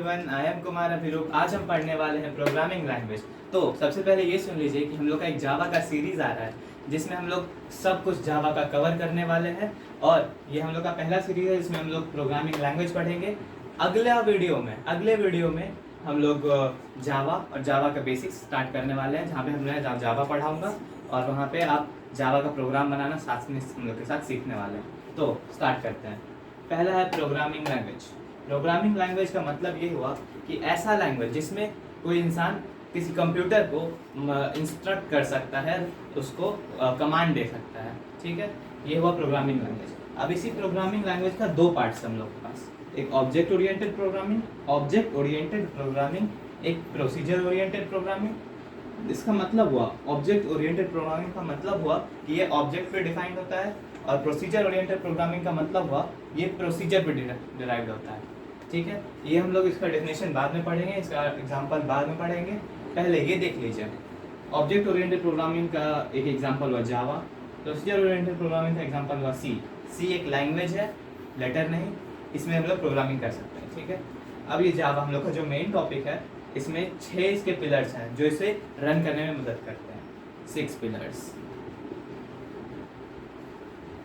Everyone, I am Kumar Abhirup. आज हम पढ़ने वाले हैं प्रोग्रामिंग लैंग्वेज। तो सबसे पहले ये सुन लीजिए कि हम लोग का एक जावा का सीरीज आ रहा है जिसमें हम लोग सब कुछ जावा का कवर करने वाले हैं, और ये हम लोग का पहला सीरीज है जिसमें हम लोग प्रोग्रामिंग लैंग्वेज पढ़ेंगे। अगले वीडियो में हम लोग जावा और जावा का बेसिक्स स्टार्ट करने वाले हैं, जहाँ पे मैं जावा पढ़ाऊँगा और वहाँ पे आप जावा का प्रोग्राम बनाना साथ में हम लोग के साथ सीखने वाले हैं। तो स्टार्ट करते हैं। पहला है प्रोग्रामिंग लैंग्वेज। प्रोग्रामिंग लैंग्वेज का मतलब ये हुआ कि ऐसा लैंग्वेज जिसमें कोई इंसान किसी कंप्यूटर को इंस्ट्रक्ट कर सकता है, उसको कमांड दे सकता है। ठीक है, ये हुआ प्रोग्रामिंग लैंग्वेज। अब इसी प्रोग्रामिंग लैंग्वेज का दो पार्ट्स हम लोग के पास, एक ऑब्जेक्ट ओरिएंटेड प्रोग्रामिंग, एक प्रोसीजर ओरिएंटेड प्रोग्रामिंग। इसका मतलब हुआ, ऑब्जेक्ट ओरिएंटेड प्रोग्रामिंग का मतलब हुआ कि ये ऑब्जेक्ट पे डिफाइंड होता है, और प्रोसीजर ओरिएंटेड प्रोग्रामिंग का मतलब हुआ ये प्रोसीजर पे डिराइव्ड होता है। ठीक है, ये हम लोग इसका डेफिनेशन बाद में पढ़ेंगे, इसका एग्जांपल बाद में पढ़ेंगे। पहले ये देख लीजिए, ऑब्जेक्ट ओरिएंटेड प्रोग्रामिंग का एक एग्जांपल हुआ जावा, प्रोसीजर ओरिएंटेड प्रोग्रामिंग का एग्जांपल हुआ सी एक लैंग्वेज है, लेटर नहीं, इसमें हम लोग प्रोग्रामिंग कर सकते हैं। ठीक है, अब ये जावा हम लोग का जो मेन टॉपिक है, इसमें 6 इसके पिलर्स हैं जो इसे रन करने में मदद करते हैं। 6 पिलर्स।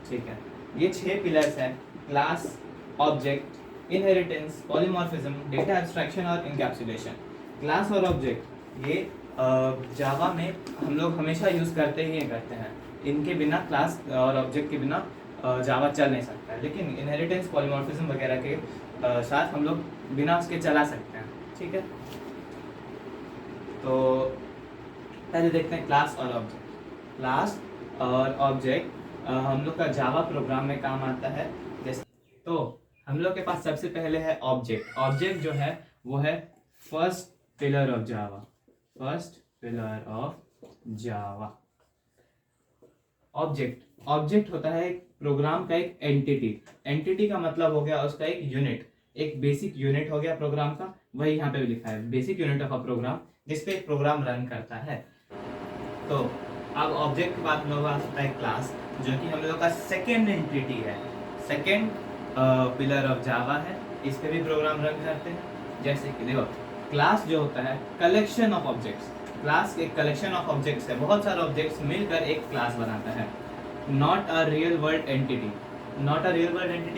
ठीक है, ये 6 पिलर्स हैं: class, object, inheritance, polymorphism, data abstraction और इनकैप्सुलेशन। क्लास और ऑब्जेक्ट ये जावा में हम लोग हमेशा यूज़ करते हैं। इनके बिना, क्लास और ऑब्जेक्ट के बिना जावा चल नहीं सकता है, लेकिन इनहेरिटेंस, पॉलीमॉर्फिज्म वगैरह के साथ हम लोग बिना उसके चला सकते हैं। ठीक है, तो पहले देखते हैं क्लास और ऑब्जेक्ट। क्लास और ऑब्जेक्ट हम लोग का जावा प्रोग्राम में काम आता है। जैसे तो हम लोग के पास सबसे पहले है ऑब्जेक्ट। ऑब्जेक्ट जो है वो है first pillar of Java. Object होता है एक प्रोग्राम का एक एंटिटी का मतलब हो गया उसका एक यूनिट, एक बेसिक यूनिट हो गया प्रोग्राम का। वही यहाँ पे भी लिखा है, basic unit of a program, जिसपे एक प्रोग्राम रन करता है। तो अब ऑब्जेक्ट के बाद हम लोग आता है क्लास, जो कि हम लोग का सेकेंड एंटिटी है, सेकेंड पिलर ऑफ जावा है। इस पे भी प्रोग्राम रन करते हैं। जैसे कि देखो, क्लास जो होता है कलेक्शन ऑफ ऑब्जेक्ट्स, क्लास एक कलेक्शन ऑफ ऑब्जेक्ट्स है, बहुत सारे ऑब्जेक्ट्स मिलकर एक क्लास बनाता है। Not a real world entity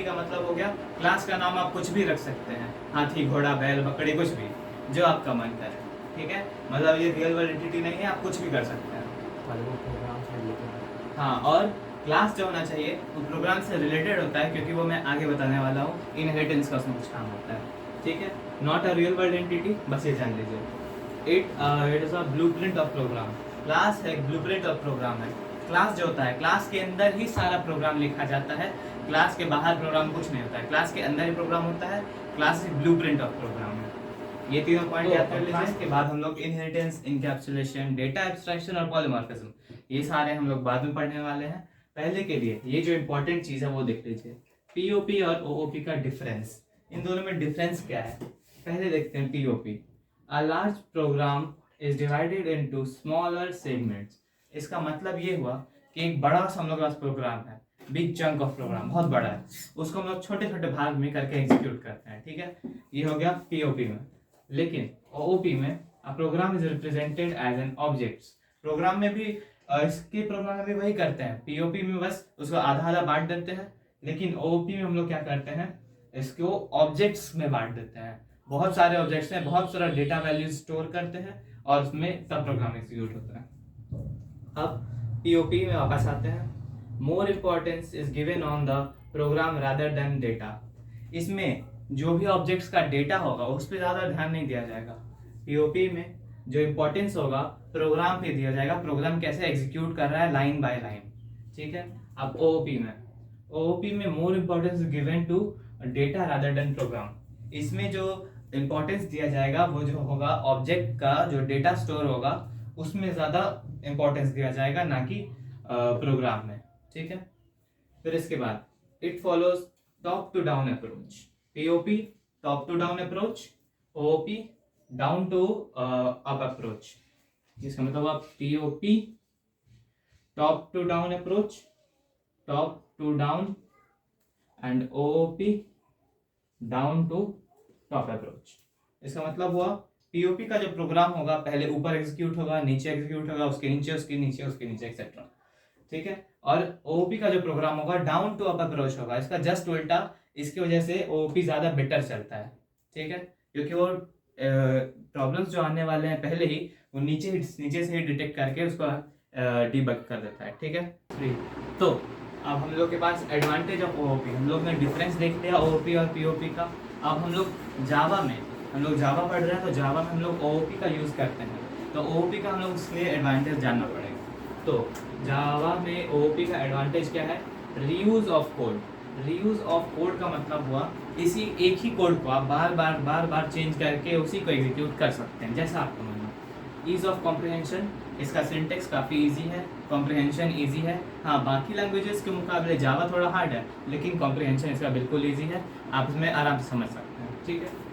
का मतलब हो गया क्लास का नाम आप कुछ भी रख सकते हैं, हाथी, घोड़ा, बैल, बकरी, कुछ भी जो आपका मन करे। ठीक है, मतलब ये रियल वर्ल्ड एंटिटी नहीं है, आप कुछ भी कर सकते हैं। हाँ, और क्लास जो होना चाहिए वो प्रोग्राम से रिलेटेड होता है, क्योंकि वो मैं आगे बताने वाला हूँ। इनहेरिटेंस का उसमें कुछ काम होता है। ठीक है, not a real world entity, बस ये जान लीजिए। It is a blueprint of program. Class है ब्लूप्रिंट ऑफ प्रोग्राम है। क्लास जो होता है, क्लास के अंदर ही सारा प्रोग्राम लिखा जाता है, क्लास के बाहर प्रोग्राम कुछ नहीं होता है, क्लास के अंदर ही प्रोग्राम होता है। क्लास ब्लूप्रिंट ऑफ प्रोग्राम है। ये तीनों पॉइंट याद कर लीजिए। इसके बाद हम लोग इनहेरिटेंस, इनकैप्सुलेशन, डेटा एब्स्ट्रैक्शन और पॉलीमॉर्फिज्म, ये सारे हम लोग बाद में पढ़ने वाले हैं। पहले के लिए ये जो इंपॉर्टेंट चीज है वो देख लीजिए, पीओपी और ओओपी का डिफरेंस। इन दोनों में डिफरेंस क्या है, पहले देखते हैं POP. A large program is divided into smaller segments. इसका मतलब ये हुआ कि एक बड़ा सा हम लोग का प्रोग्राम है, बिग चंक ऑफ प्रोग्राम, बहुत बड़ा है, उसको हम लोग छोटे छोटे भाग में करके एग्जीक्यूट करते हैं। ठीक है, ये हो गया पीओपी में। लेकिन ओओपी में a program is represented as an objects. Program में भी इसके प्रोग्राम में भी वही करते हैं, पीओपी में बस उसको आधा आधा बांट देते हैं, लेकिन ओओपी में हम लोग क्या करते हैं, इसको ऑब्जेक्ट्स में बांट देते हैं। बहुत सारे ऑब्जेक्ट्स हैं, बहुत सारा डेटा वैल्यूज स्टोर करते हैं, और उसमें सब प्रोग्राम एग्जीक्यूट होता है। अब पीओपी में वापस आते हैं। More importance is given on the program rather than data. इसमें जो भी ऑब्जेक्ट्स का डेटा होगा उस पर ज्यादा ध्यान नहीं दिया जाएगा। पीओपी में जो इम्पोर्टेंस होगा प्रोग्राम पे दिया जाएगा, प्रोग्राम कैसे एग्जीक्यूट कर रहा है लाइन बाय लाइन। ठीक है, अब ओओपी में more importance given to data rather than program. इसमें जो इम्पोर्टेंस दिया जाएगा वो जो होगा ऑब्जेक्ट का जो डेटा स्टोर होगा उसमें ज्यादा इम्पोर्टेंस दिया जाएगा, ना कि प्रोग्राम में। ठीक है, फिर इसके बाद it follows top to down approach. POP top to down approach, OOP down to up approach. इसका मतलब आप POP top to down approach, top to down, and OOP down to top approach. इसका मतलब हुआ पीओपी का जो programme होगा पहले ऊपर एग्जीक्यूट होगा, नीचे एग्जीक्यूट होगा, उसके नीचे, उसके नीचे, उसके नीचे, एक्सेट्रा। ठीक है। और ओओपी का जो प्रोग्राम होगा डाउन टू अप अप्रोच होगा, इसका जस्ट उल्टा। इसकी वजह से ओओपी ज्यादा बेटर चलता है। ठीक है, क्योंकि वो प्रॉब्लम्स जो आने वाले हैं पहले ही वो नीचे से ही डिटेक्ट करके उसको डीबग कर देता है। ठीक है। तो अब हम लोग के पास एडवांटेज ऑफ ओओपी, हम लोग ने डिफरेंस देख लिया ओओपी और पीओपी का। अब हम लोग जावा पढ़ रहे हैं, तो जावा में हम लोग ओओपी का यूज़ करते हैं, तो ओओपी का हम लोग इसलिए एडवांटेज जानना पड़ेगा। तो जावा में ओओपी का एडवांटेज क्या है? Reuse of code. Reuse of code का मतलब हुआ इसी एक ही कोड को आप बार बार चेंज करके उसी को एग्जीक्यूट कर सकते हैं जैसा आपको मानो। ईज ऑफ कॉम्प्रिहेंशन, इसका सिंटेक्स काफ़ी इजी है, कॉम्प्रिहेंशन इजी है। हाँ, बाकी लैंग्वेजेस के मुकाबले जावा थोड़ा हार्ड है, लेकिन कॉम्प्रिहेंशन इसका बिल्कुल इजी है, आप इसमें आराम से समझ सकते हैं। ठीक है।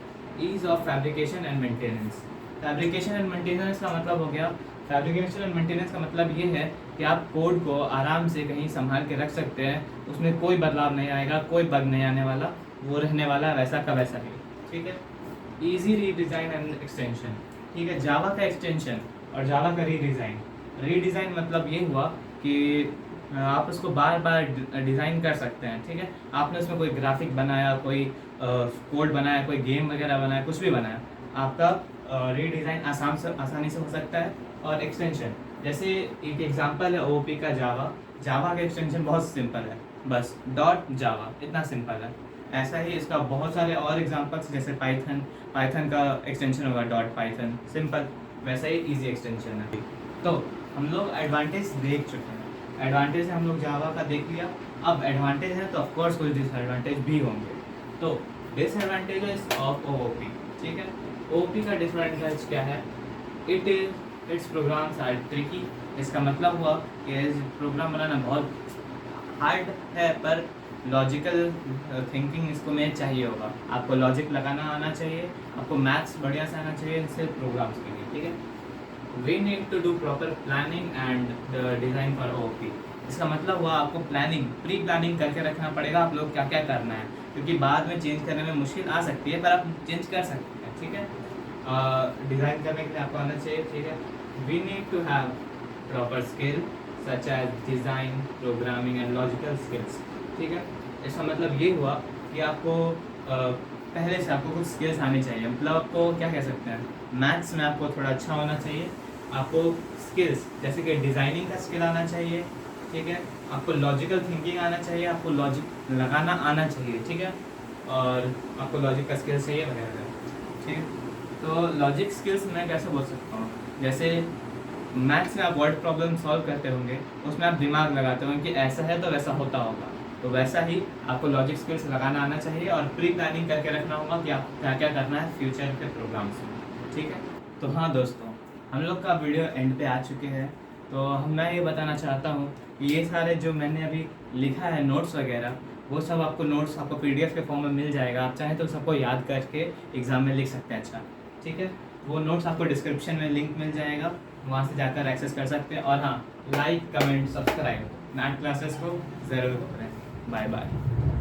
Ease of fabrication and maintenance. Fabrication and maintenance का मतलब हो गया, फैब्रिकेशन एंड मेंटेनेंस का मतलब ये है कि आप कोड को आराम से कहीं संभाल के रख सकते हैं, उसमें कोई बदलाव नहीं आएगा, कोई बग नहीं आने वाला, वो रहने वाला वैसा का वैसा ही। ठीक है। Easy redesign and extension. ठीक है, जावा का एक्सटेंशन और जावा का रीडिज़ाइन। रीडिज़ाइन मतलब ये हुआ कि आप उसको बार बार डिज़ाइन कर सकते हैं। ठीक है, आपने उसमें कोई ग्राफिक बनाया, कोई कोड बनाया, कोई गेम वगैरह बनाया, कुछ भी बनाया, आपका रीडिज़ाइन आसानी से हो सकता है। और एक्सटेंशन, जैसे एक एग्जांपल है ओओपी का जावा का एक्सटेंशन बहुत सिंपल है, बस .java, इतना सिंपल है। ऐसा ही इसका बहुत सारे और एग्जांपल्स, जैसे पाइथन का एक्सटेंशन होगा .python, सिंपल, वैसा ही इजी एक्सटेंशन है। तो हम लोग एडवांटेज देख चुके हैं, एडवांटेज हम लोग जावा का देख लिया। अब एडवांटेज है तो ऑफकोर्स कुछ डिसएडवांटेज भी होंगे। तो डिसएडवांटेजेस ऑफ ओओपी। ठीक है, ओओपी का डिसएडवांटेज क्या है? Its programs are tricky. इसका मतलब हुआ कि प्रोग्राम बनाना बहुत हार्ड है, पर लॉजिकल थिंकिंग इसको में चाहिए होगा। आपको लॉजिक लगाना आना चाहिए, आपको मैथ्स बढ़िया से आना चाहिए सिर्फ प्रोग्राम्स के लिए। ठीक है। We need to do proper planning and design for OOP. इसका मतलब हुआ आपको प्री प्लानिंग करके रखना पड़ेगा, आप लोग क्या क्या करना है, क्योंकि बाद में चेंज करने में मुश्किल आ सकती है, पर आप चेंज कर सकते हैं। ठीक है, डिज़ाइन करने के लिए आपको आना चाहिए। ठीक है। We need to have proper skill such as design, programming and logical skills. ठीक है, इसका मतलब ये हुआ कि आपको पहले से आपको कुछ स्किल्स आनी चाहिए, मतलब आपको क्या कह सकते हैं, मैथ्स में आपको थोड़ा अच्छा होना चाहिए, आपको स्किल्स जैसे कि डिज़ाइनिंग का स्किल आना चाहिए। ठीक है, आपको लॉजिकल थिंकिंग आना चाहिए, आपको लॉजिक लगाना आना चाहिए। ठीक है, और आपको लॉजिक का स्किल्स चाहिए वगैरह। ठीक है, तो लॉजिक स्किल्स मैं कैसे बोल सकता हूँ, जैसे मैथ्स में आप वर्ड प्रॉब्लम सॉल्व करते होंगे, उसमें आप दिमाग लगाते होंगे कि ऐसा है तो वैसा होता होगा, तो वैसा ही आपको लॉजिक स्किल्स लगाना आना चाहिए और प्री प्लानिंग करके रखना होगा कि आप क्या क्या करना है फ्यूचर के प्रोग्राम्स में। ठीक है। तो हाँ दोस्तों, हम लोग का वीडियो एंड पे आ चुके हैं। तो मैं ये बताना चाहता हूँ कि ये सारे जो मैंने अभी लिखा है नोट्स वगैरह, वो सब आपको नोट्स आपको PDF के फॉर्म में मिल जाएगा। आप चाहें तो सबको याद करके एग्ज़ाम में लिख सकते हैं। अच्छा, ठीक है, वो नोट्स आपको डिस्क्रिप्शन में लिंक मिल जाएगा, वहाँ से जाकर एक्सेस कर सकते हैं। और हाँ, like, comment, subscribe math classes को ज़रूर करें। Bye bye.